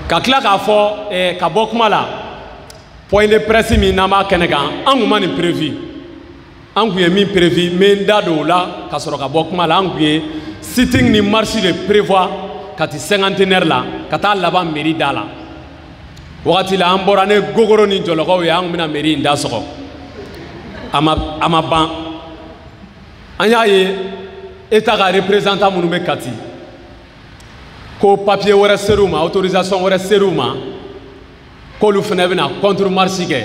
ka tila k'a fɔ ka bɔ kuma la point de presse min n'an b'a kɛnɛ kan an kun ma nin prévu an kun ye min prévu n bɛ n da don o la ka sɔrɔ ka bɔ kuma la an kun ye sitting ni marche de prévoir ka ti cinquantenaire la ka taa laban mairie da la wagati la an bɔra ne gogoro ni jɔlɔkɔw ye an kun bɛna mairie in da sɔgɔ a ma ban an y'a ye état ka représentant minnu bɛ kati ko papier wɛrɛ ser'u ma autorisation wɛrɛ ser'u ma k'olu fana bɛna contre marche kɛ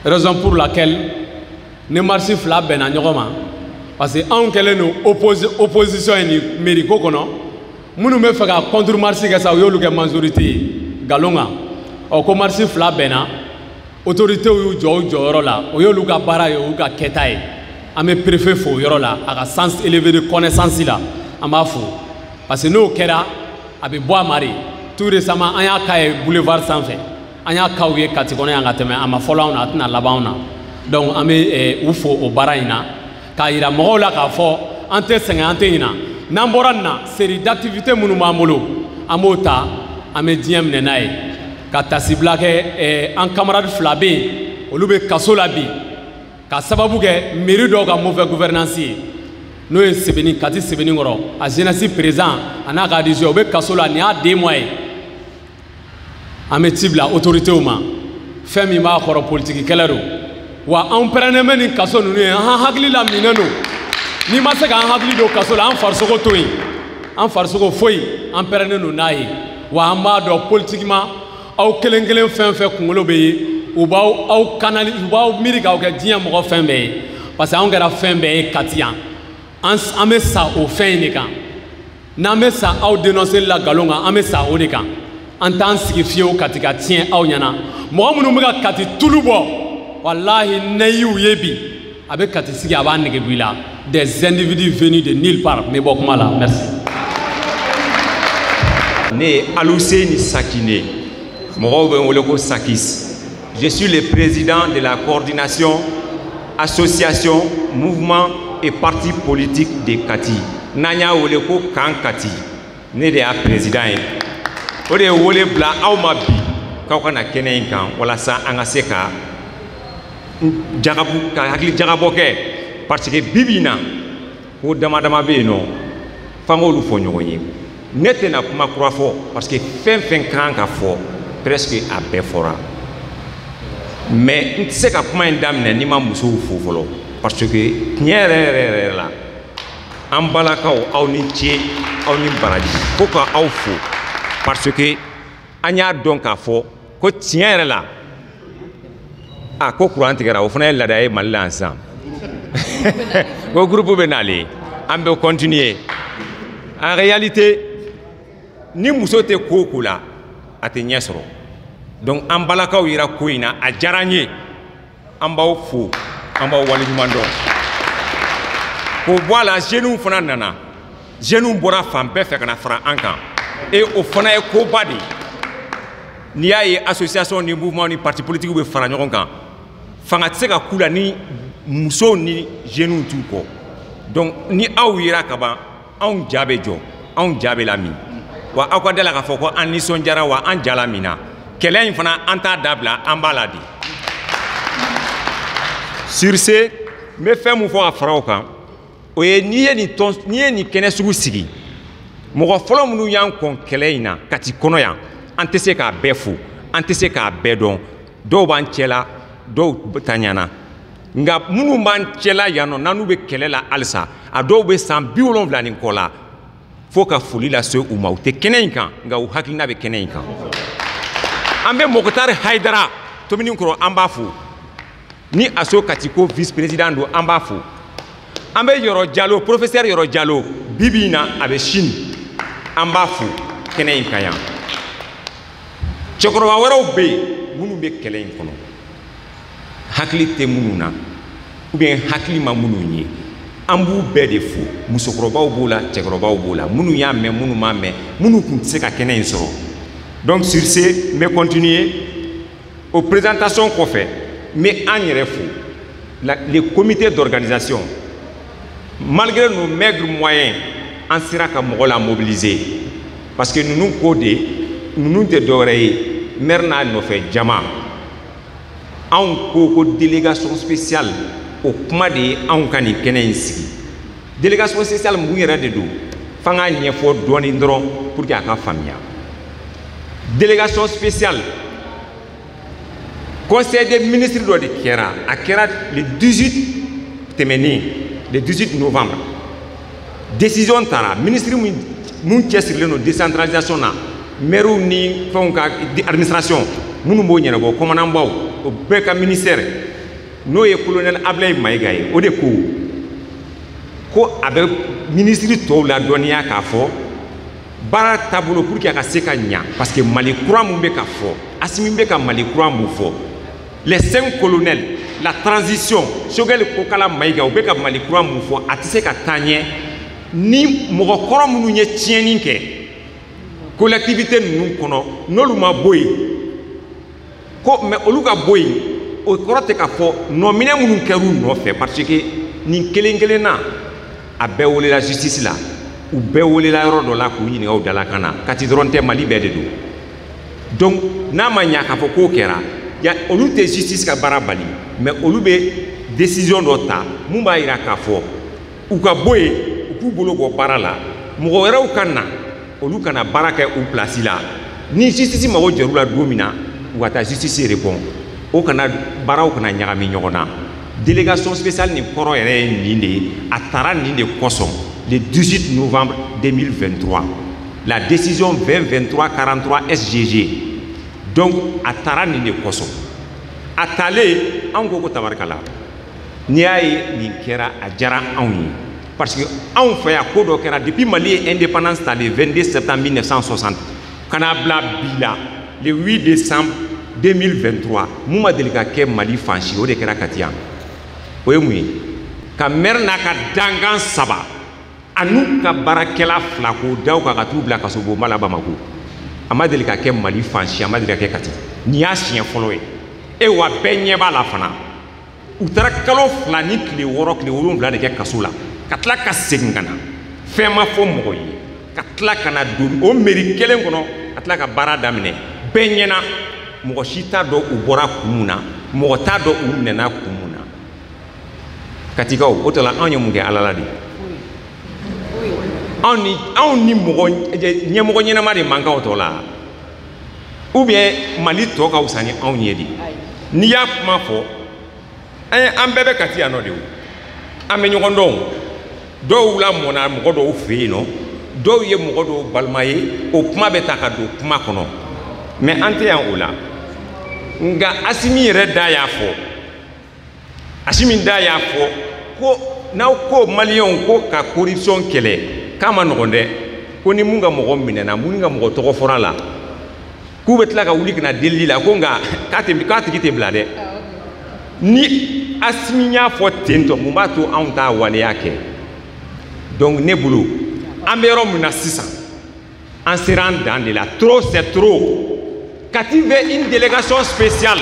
raison pour laquelle ni marche fila bɛnna ɲɔgɔn ma parce que anw kɛlen don opposition ye nin mairie ko kɔnɔ minnu bɛ fɛ ka contre marche kɛ sa u y'olu kɛ majorité ye nkalon kan ɔ ko marche fila bɛnna autorités y'u jɔ u jɔyɔrɔ la o y'olu ka baara ye o y'u ka kɛta ye an bɛ préfet fo o yɔrɔ la a ka sens élevé de connaissance la an b'a fo parce que n'o kɛra a bɛ bɔ a ma de tout récemment an y'a k'a ye boulevard sanfɛ an y'a k'aw ye Kati kɔnɔ yan ka tɛmɛ a ma fɔlɔ anw na a tɛna laban anw na donc an bɛ u fo o baara in na k'a yira mɔgɔw la k'a fɔ an tɛ sɛgɛn an tɛ ɲinɛ n'an bɔra nin na série d'activité minnu b'an bolo an b'o ta an bɛ diɲɛ minɛ n'a ye ka tasibila kɛ an camarade fila bɛ yen olu bɛ kaso la bi ka sababu kɛ mairie dɔw ka mauvais gouvernance ye n'o ye Sebeni Kati Sebenikɔrɔ a jeunesse président a n'a ka adhésion o bɛ kaso la nin y'a 2 mois ye an bɛ ci bila autorités ma fɛn min b'a kɔrɔ politique kɛlɛ don wa an pɛrɛnnen bɛ nin kaso ninnu ye an hakili la minɛn don n'i ma se k'an hakili don kaso la an farisogo to yen an farisogo foyi an pɛrɛnnen don n'a ye wa an b'a dɔn politiquement aw kelen kelen fɛn fɛn kunkolo bɛ ye u b'aw miiri k'aw kɛ diɲɛ mɔgɔ fɛn bɛɛ ye parce que anw kɛra fɛn bɛɛ ye Kati yan an bɛ sa o fɛn in de kan n'an bɛ sa aw dénoncer la nkalon kan an bɛ sa o de kan an t'an sigi fiyewu Kati ka tiɲɛ aw ɲɛna mɔgɔ minnu bɛ ka Kati tulu bɔ walahi ne y'u ye bi a bɛ Kati sigi a b'a nege bɔ i la des individus venus de nulle part n bɛ bɔ kuma la merci. Ne ye Aluseni Sakine mɔgɔw bɛ n wele ko Sakis. Je suis le président de la coordination association mouvement et parti politique de Kati. N'an y'a wele ko Kan Kati ne de y'a président ye o de ye wele bila aw ma bi k'aw kana kɛnɛ in kan walasa an ka se ka hakili jagabɔ kɛ parce que bibi in na ko dama dama bɛ yen nɔ f'an k'olu fɔ ɲɔgɔn ye ne tɛna kuma kura fɔ parce que fɛn fɛn kan ka fɔ presque a bɛɛ fɔra mais n tɛ se ka kuma in daminɛ n'i ma musow fo fɔlɔ parce que tiɲɛ yɛrɛ la an balakaw aw ni ce aw ni baraji ko ka aw fo parce que an y'a dɔn k'a fɔ ko tiɲɛ yɛrɛ la ko courant tigɛra o fana ye laada ye Mali la yan sisan ko groupe bɛ nalen an bɛ continuer en réalité ni muso tɛ ko o ko la a tɛ ɲɛ sɔrɔ donc an balakaw yira ko in na a diyara n ye an b'aw fo an b'aw waleɲuman dɔn k'o bɔ a la jeunes fana nana jeunes bɔra fan bɛɛ fɛ ka na fara an kan et o fana ye koba de ye n'i y'a ye association ni mouvement ni parti politique bɛ fara ɲɔgɔn kan fanga tɛ se ka k'u la ni musow ni jeunes t'u kɔ donc ni aw yera ka ban anw ja bɛ jɔ anw ja bɛ lami wa aw ka da la k'a fɔ ko an nisɔndiyara wa an ja lamina kɛlɛ in fana an t'a dabila an b'a la de sur ce n bɛ fɛn min fɔ ka fara o kan o ye n'i ye nin kɛnɛ sugu sigi mɔgɔ fɔlɔ minnu y'an kɔn kɛlɛ in na Kati kɔnɔ yan an tɛ se k'a bɛɛ fo an tɛ se k'a bɛɛ dɔn dɔw b'an cɛla dɔw ta ɲana nka minnu b'an cɛla yan nɔ n'an n'u bɛ kɛlɛ la halisa a dɔw bɛ san 70 ni kɔ la fo ka foli lase u ma u tɛ kɛnɛ in kan nka u hakilina bɛ kɛnɛ in kan an bɛ Mokutari Hayidara Tominikɔrɔ an b'a fo ni aso Kati ko vice président don an b'a fo an bɛ Yɔrɔ Jalo professeur Yɔrɔ Jalo bibi in na a bɛ Chine an b'a fo kɛnɛ in kan yan cɛkɔrɔba wɛrɛw bɛ yen minnu bɛ kɛlɛ in kɔnɔ hakili tɛ minnu na ou bien hakili ma minnu ye an b'u bɛɛ de fo musokɔrɔbaw b'o la cɛkɔrɔbaw b'o la minnu y'a mɛn minnu m'a mɛn minnu tun tɛ se ka kɛnɛ in sɔrɔ donc sur ce n bɛ continuer o présentation kɔfɛ n bɛ an yɛrɛ fo les comités d'organisation malgré nos maigres moyens an sera ka mɔgɔ la mobiliser parce que ninnu ko de ninnu tɛ dɔwɛrɛ ye maire n'a nɔfɛ jama anw ko délégation spéciale o kuma de ye anw ka nin kɛnɛ in sigi délégation spéciale mun yɛrɛ de don f'an k'a ɲɛfɔ dɔɔni dɔrɔn pour que a ka faamuya délégation spéciale conseil des ministres dɔ de kɛra a kɛra le 18 tɛmɛnen le 18 novembre décision taara ministre mun cɛsirilen don décentralisation na maires ni fɛnw ka administration minnu b'o ɲɛnabɔ commandantbaw o bɛɛ ka ministère n'o ye colonel Ablaye Mayiga ye o de ko a bɛ ministre tɔw ladɔnniya k'a fɔ baara taabolo pour que a ka se ka ɲa parce que Mali kura mun bɛ ka fɔ Asimi bɛ ka Mali kura mun fɔ les 5 colonels la transition Choguel Kokala Mayiga o bɛ ka Mali kura mun fɔ a tɛ se ka taa ɲɛ ni mɔgɔ kɔrɔ minnu ye tiɲɛni kɛ collectivité ninnu kɔnɔ n'olu ma bɔ yen ko mais olu ka bɔ yen o kɔrɔ tɛ ka fɔ nɔminɛ minnu kɛr'u nɔfɛ parce que nin kelen kelenna a bɛɛ welela justice la u bɛɛ welela yɔrɔ dɔ la k'u ɲininka u dalakan na Kati dɔrɔn tɛ Mali bɛɛ de don donc n'a ma ɲa k'a fɔ k'o kɛra olu tɛ justice ka baara bali mais olu bɛ décision dɔ ta mun b'a yira k'a fɔ u ka bɔ yen u k'u bolo bɔ baara la mɔgɔ wɛrɛw ka na olu kana baara kɛ u place la ni justice mago jɛr'u la don min na u ka taa justice répond o kana baaraw kana ɲagami ɲɔgɔn na délégation spéciale nin kɔrɔ yɛrɛ ye nin de ye a taara nin de kosɔn le 18 novembre 2023 la décision 2023-43 SGG donc a taara nin de kosɔn a taalen anw ko ko tabarikala n'i y'a ye nin kɛra a diyara anw ye parce que anw fɛ yan ko dɔ kɛra depuis Mali ye indépendance ta le 22 septembre 1960 ka n'a bila bi la le 8 décembre 2023 mun ma deli ka kɛ Mali fan si o de kɛra Kati yan o ye mun ye ka maire n'a ka dangan 3 a n'u ka baarakɛla 2 k'o da u kan ka t'u bila kaso bonba la Bamako a ma deli ka kɛ Mali fan si a ma deli ka kɛ Kati nin y'a siɲɛ fɔlɔ ye e wa bɛɛ ɲɛ b'a la fana u taara kalo 2 ni tile 6 tile 7 de kɛ kaso la ka tila ka segin ka na fɛn ma fɔ mɔgɔ ye ka tila ka na don o mairie kelen kɔnɔ ka tila ka baara daminɛ bɛɛ ɲɛna mɔgɔ si t'a dɔn u bɔra kun mun na mɔgɔ t'a dɔn u minɛna kun mun na Katikaw o tɔ la anw ye mun kɛ Ala la de anw ni mɔgɔ ɲɛmɔgɔ ɲɛnama de man kan o tɔ la ou bien Mali tɔ ka wusa ni anw ye de n'i y'a kuma fɔ an bɛɛ bɛ Kati yan nɔ de o an bɛ ɲɔgɔn dɔn dɔw lamɔna mɔgɔ dɔw fɛ yen nɔ dɔw ye mɔgɔ dɔw balima ye o kuma bɛ ta ka don kuma kɔnɔ mais an tɛ yan o la nka Asimi yɛrɛ da y'a fɔ Asimi da y'a fɔ ko n'aw ko maliyɛnw ko ka corruption kɛlɛ k'a ma nɔgɔn dɛ ko ni mun ka mɔgɔ minɛna mun ka mɔgɔ tɔgɔ fɔra la k'u bɛ tila ka wuli ka na delili la ko nka k'a tigi tɛ bila dɛ ni Asimi y'a fɔ ten tɔ mun b'a to anw t'a waleya kɛ donc ne bolo an bɛ yɔrɔ min na sisan an sera an dan de la trop c'est trop Kati veut une délégation spéciale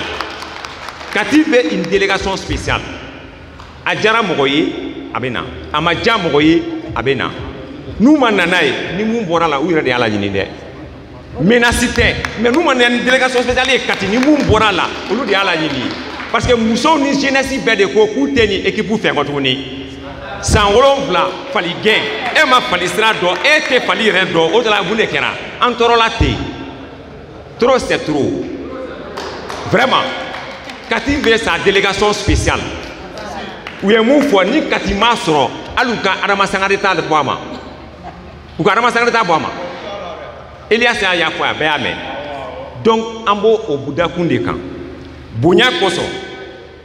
Kati veut une délégation spéciale a diyara mɔgɔ ye a bɛ na a ma diya mɔgɔ ye a bɛ na n'u ma na n'a ye ni mun bɔra la u yɛrɛ de y'a laɲini dɛ menace tɛ mais n'u ma na ni délégation spéciale ye Kati ni mun bɔra la olu de y'a laɲini parce que musow ni jeunesse bɛɛ de ko k'u tɛ nin équipe fɛ kɔ tuguni san 7 fali gɛn e ma fali sira dɔn e tɛ fali yɛrɛ dɔn o de la mun de kɛra an tɔɔrɔla ten trop c'est trop vraiment Kati veut sa délégation spéciale u ye mun fɔ ni Kati m'a sɔrɔ hali u ka Adama Sangare t'a bɔ a ma u ka Adama Sangare t'a bɔ a ma Elias y'a fɔ a bɛɛ y'a mɛn donc an b'o o budakun de kan bonya kosɔn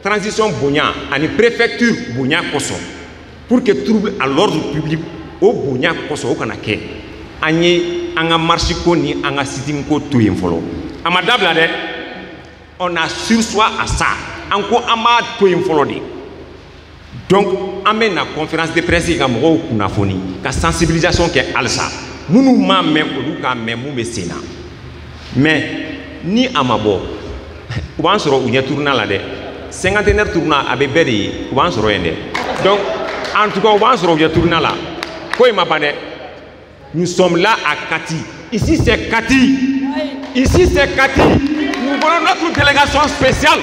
transition bonya ani préfecture bonya kosɔn pour que trouble à l'ordre public o bonya kosɔn o kana kɛ an ye an ka marche ko ni an ka sitting ko to yen fɔlɔ a ma dabila dɛ on a sursoit à ça an ko an b'a to yen fɔlɔ de donc an bɛ na conférence de presse ka mɔgɔw kunnafoni ka sensibilisation kɛ halisa minnu m'a mɛn olu k'a mɛn mun bɛ sen na mais ni a ma bɔ u b'an sɔrɔ u ɲɛ turuna la dɛ cinquantenaire turuna a bɛ bɛɛ de ye u b'an sɔrɔ yen dɛ donc en tout cas u b'an sɔrɔ u ɲɛ turuna la ko in ma ban dɛ nous sommes là à Kati ici c'est Kati ici c'est Kati nous voulons notre délégation spéciale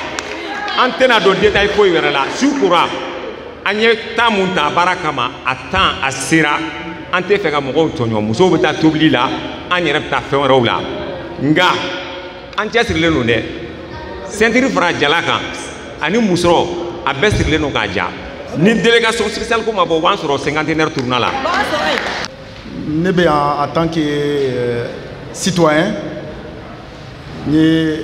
an tɛna don détail foyi wɛrɛ la su kora an ye temps mun ta baara kama a temps a sera an tɛ fɛ ka mɔgɔw tɔɲɔ musow bɛ taa tobili la an yɛrɛ bɛ taa fɛn wɛrɛw la nka an cɛsirilen don dɛ sentiri fara jala kan ani musɔrɔ a bɛɛ sirilen don k'a ja ni délégation spéciale ko ma bɔ u b'an sɔrɔ cinquantenaire tourna la. ne bɛ yan en tant que citoyen n ye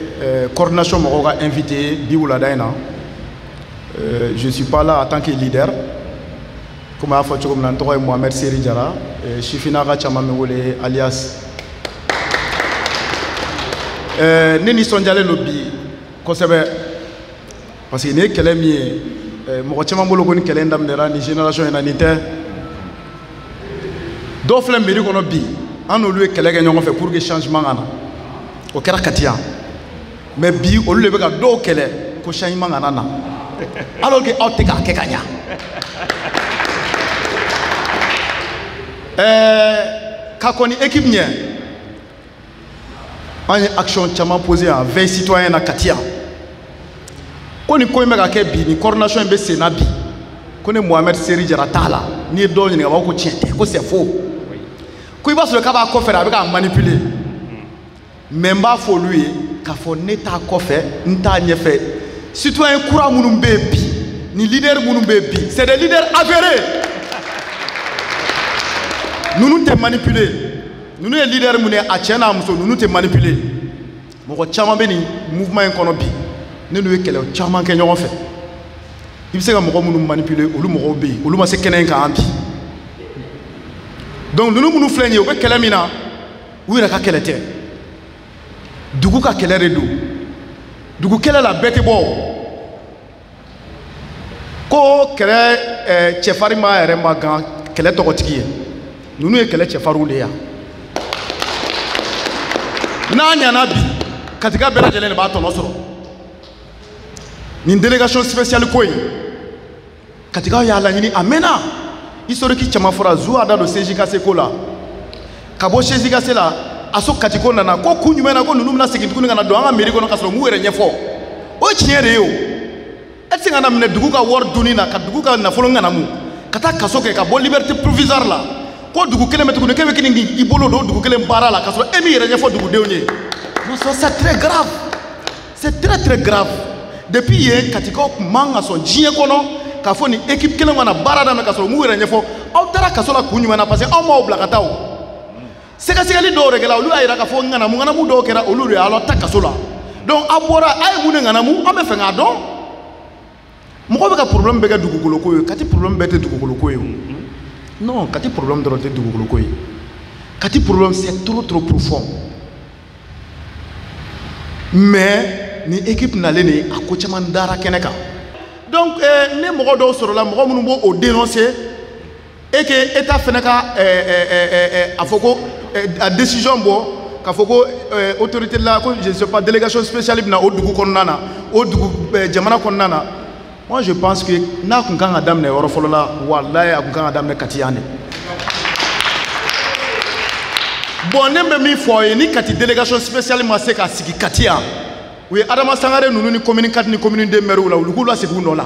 coordination mɔgɔw ka invité bi wulada in na je suis pas là en tant que leader comme a y'a fɔ cogo min na n tɔgɔ ye Mohamed Seri Jara sifinnaka caman bɛ wele alias ne nisɔndiyalen don bi kosɛbɛ parce que nin ye kɛlɛ min ye mɔgɔ caman bolo ko ni kɛlɛ in daminɛra ni génération in na nin tɛ dɔw filɛ mairie kɔnɔ bi an n'olu ye kɛlɛ kɛ ɲɔgɔn fɛ pour que changement ka na o kɛra Kati yan mais bi olu de bɛ ka dɔw kɛlɛ ko changement kana na alors que aw tɛ k'a kɛ ka ɲa ka kɔni équipe ɲɛ an ye action caman posé yan veille citoyen na Kati yan ko ni ko in bɛ ka kɛ bi ni coordination in bɛ sen na bi ko ni Mohamed Seri Jara t'a la n'i ye dɔw ɲininka a b'a fɔ ko tiɲɛ tɛ ko c'est faux ko i b'a sɔrɔ k'a b'a kɔfɛ a bɛ k'a manipuler mais n b'a fɔ olu ye k'a fɔ ne t'a kɔfɛ n t'a ɲɛfɛ citoyen kura minnu bɛ yen bi ni leader minnu bɛ yen bi c'est des leaders avérés ninnu tɛ manipuler ninnu ye leader minnu ye a cɛ n'a muso ninnu tɛ manipuler mɔgɔ caman bɛ nin mouvement in kɔnɔ bi ne n'u ye kɛlɛ caman kɛ ɲɔgɔn fɛ i bɛ se ka mɔgɔ minnu manipuler olu mɔgɔw bɛ yen olu ma se kɛnɛ in kan bi donc ninnu minnu filɛ nin ye u bɛ kɛlɛ min na u yɛrɛ ka kɛlɛ tɛ dugu ka kɛlɛ de don dugu kɛlɛ la bɛɛ tɛ bɔ ko kɛlɛ cɛfarin ma yɛrɛ ma gan kɛlɛ tɔgɔtigi ye ninnu ye kɛlɛ cɛfarinw de ye yan n'a ɲana bi Katiga bɛɛ lajɛlen de b'a tɔnɔ sɔrɔ nin délégation spéciale ko in Katigaw y'a laɲini a mɛnna historique caman fɔra Zu a da don CJKC ko la ka bɔ CJKC la Aso Katiko nana ko kun jumɛn na ko ninnu bɛna segin tuguni ka na don an ka mairie kɔnɔ ka sɔrɔ m'u yɛrɛ ɲɛfɔ o ye tiɲɛ de ye o e tɛ se ka na minɛ dugu ka wari dunni na ka dugu ka nafolo ŋanamu ka taa kaso kɛ ka bɔ liberté provisoire la ko dugu kelen bɛ tuguni k'e bɛ kini i bolo don dugu kelen baara la ka sɔrɔ e m'i yɛrɛ ɲɛfɔ dugudenw ye non c'est très grave c'est très grave depuis yen Katikaw kun man ka sɔn diɲɛ kɔnɔ k'a fɔ ni équipe kelen ka na baara daminɛ ka sɔrɔ m'u yɛrɛ ɲɛfɔ aw taara kaso la kun jumɛn na parce que aw m'aw bila ka taa o sɛgɛsɛgɛli dɔw de kɛra olu y'a yira k'a fɔ ŋanamu dɔw kɛra olu de y'a ta kaso la donc a bɔra a ye mun de ŋanamu an bɛ fɛ k'a dɔn mɔgɔ bɛ ka problème bɛɛ kɛ dugukolo ko ye Kati problème bɛɛ tɛ dugukolo ko ye non Kati problème dɔrɔn tɛ dugukolo ko ye Kati problème c'est trop profond mais ni équipe nalen de a ko caman dara kɛnɛ kan donc ne mɔgɔ dɔw sɔrɔla mɔgɔ minnu b'o o dénoncer et que état fɛnɛ ka a fɔ ko a décision bɔ k'a fɔ ko autorité la ko je ne sais pas délégation spéciale bɛna o dugu kɔnɔna na o dugu jamana kɔnɔna na moi je pense que n'a kun kan ka daminɛ yɔrɔ fɔlɔ la walayi a kun kan ka daminɛ Kati yan de bon ne bɛ min fɔ a ye ni Kati délégation spéciale ma se ka sigi Kati yan u ye Adama Sangare ninnu ni commune 4 ni commune 2 maires la olu k'u lasegin u nɔ la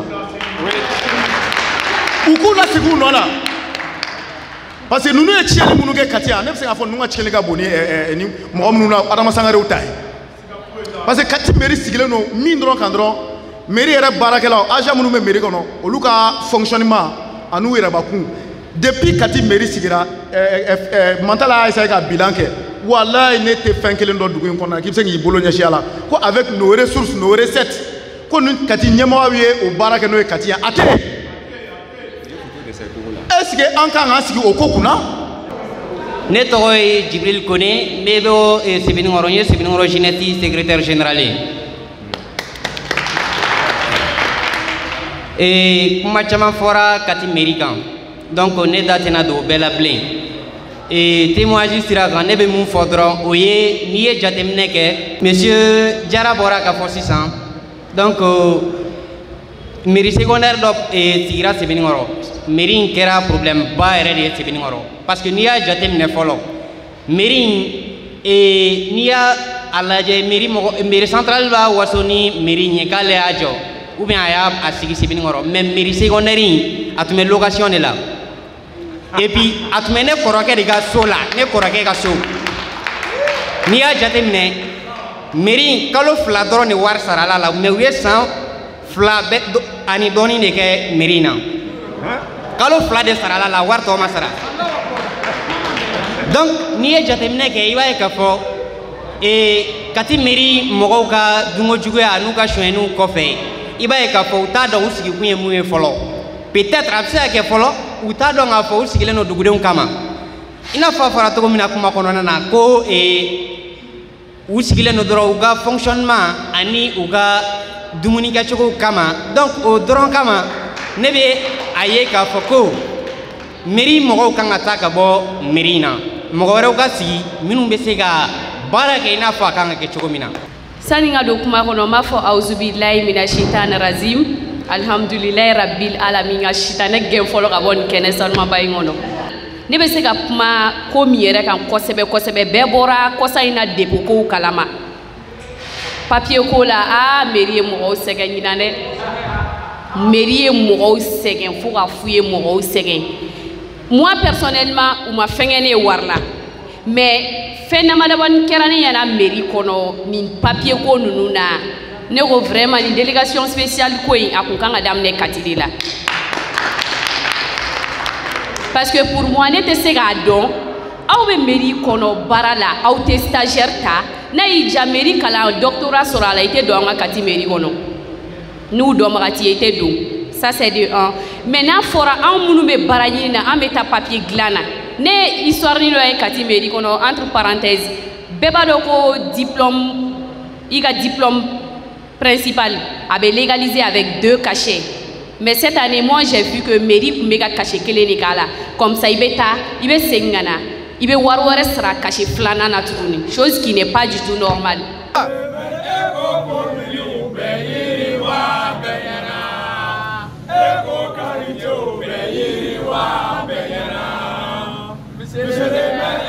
u k'u lasegin u nɔ la parce que ninnu ye tiɲɛli minnu kɛ Kati yan ne bɛ se k'a fɔ ninnu ka tiɲɛli ka bon ni mɔgɔ minnu na Adama Sangarew ta ye parce que Kati mairie sigilen don min dɔrɔn kan dɔrɔn mairie yɛrɛ baarakɛlaw agent minnu bɛ mairie kɔnɔ olu ka fonctionnement ani u yɛrɛbakun depuis Kati mairie sigira Mantala a essayé ka bilan kɛ walayi ne tɛ fɛn kelen dɔn dugu in kɔnɔ k'i bɛ se k'i bolo ɲɛsin a la ko avec nos ressources nos recettes ko ni Kati ɲɛmɔgɔw ye o baara kɛ n'o ye Kati yan a tɛ est-ce que an kan k'an sigi o ko kunna ne tɔgɔ ye Jibril Kone ne bɛ Sebeninkɔrɔ n ye Sebeninkɔrɔ jeunesse secrétaire général ye kuma caman fɔra Kati mairie kan donc ne da tɛna don o bɛɛ la bilen témoignage sira kan ne bɛ mun fɔ dɔrɔn o ye n'i ye jateminɛ kɛ monsieur Jara bɔra ka fɔ sisan donc mairie secondaire dɔ sigira Sebeninkɔrɔ mairie in kɛra problème ba yɛrɛ de ye Sebeninkɔrɔ parce que n'i y'a jateminɛ fɔlɔ mairie in n'i y'a lajɛ mairie centrale b'a waso ni mairie ɲɛ k'ale y'a jɔ ou bien a y'a sigi Sebeninkɔrɔ mais mairie secondaire in a tun bɛ location de la et puis a tun bɛ ne kɔrɔkɛ de ka so la ne kɔrɔkɛ ka so n'i y'a jateminɛ mairie in kalo 2 dɔrɔn de wari sarala la mais u ye san 2 ani dɔɔni de kɛ mairie in na kalo 2 de sarala la wari tɔ ma sara donc n'i ye jateminɛ kɛ i b'a ye k'a fɔ Kati mairie mɔgɔw ka dunko juguya n'u ka sonyɛniw kɔfɛ i b'a ye k'a fɔ u t'a dɔn u sigikun ye mun ye fɔlɔ peut-être a bɛ se ka kɛ fɔlɔ u t'a dɔn k'a fɔ u sigilen don dugudenw kama i n'a fɔ a fɔra cogo min na kuma kɔnɔna na ko u sigilen don dɔrɔn u ka fonctionnement ani u ka dumuni kɛcogo kama donc o dɔrɔn kama ne bɛ a ye k'a fɔ ko mairie mɔgɔw kan ka taa ka bɔ mairie in na mɔgɔ wɛrɛw ka sigi minnu bɛ se ka baara kɛ i n'a fɔ a kan ka kɛ cogo min na sani ka don kuma kɔnɔ n b'a fɔ auzubilayi mina shaitan razim alhamdulilayi rabbil alamin ka sitanɛ gɛn fɔlɔ ka bɔ nin kɛnɛ sanumaba in kɔnɔ ne bɛ se ka kuma ko min yɛrɛ kan kosɛbɛ kosɛbɛ bɛɛ bɔra kɔsa in na depo kow kalama papier ko la a mairie mɔgɔw sɛgɛn ɲinan dɛ mairie ye mɔgɔw sɛgɛn fo ka f'u ye mɔgɔw sɛgɛn moi personnellement u ma fɛngɛ ne ye wari la mais fɛn damadamanin kɛra ne ɲɛna mairie kɔnɔ nin papier ko ninnu na ne ko vraiment ni délégation spéciale ko in a kun kan ka daminɛ Kati de la parce que pour moi ne tɛ se k'a dɔn aw bɛ mairie kɔnɔ baara la aw tɛ stagiaire ta n'a y'i ja mairie kalan doctorat sɔrɔ a la i tɛ don an ka Kati mairie kɔnɔ n'u dɔnbaga t'i ye i tɛ don ça c'est de un mais n'a fɔra anw minnu bɛ baara ɲini na an bɛ taa papier dilan na ne ye histoire ni dɔ ye Kati mairie kɔnɔ entre parenthèses bɛɛ b'a dɔn ko diplôme i ka diplôme principal a bɛ légalisé avec 2 cachets mais cette année moi j'ai vu que mairie kun bɛ ka cachet kelen de k'a la comme ça i bɛ taa i bɛ segin ka na i bɛ wari wɛrɛ sara cachet filanan na tuguni chose qui n'est pas du tout normale. Monsieur le maire,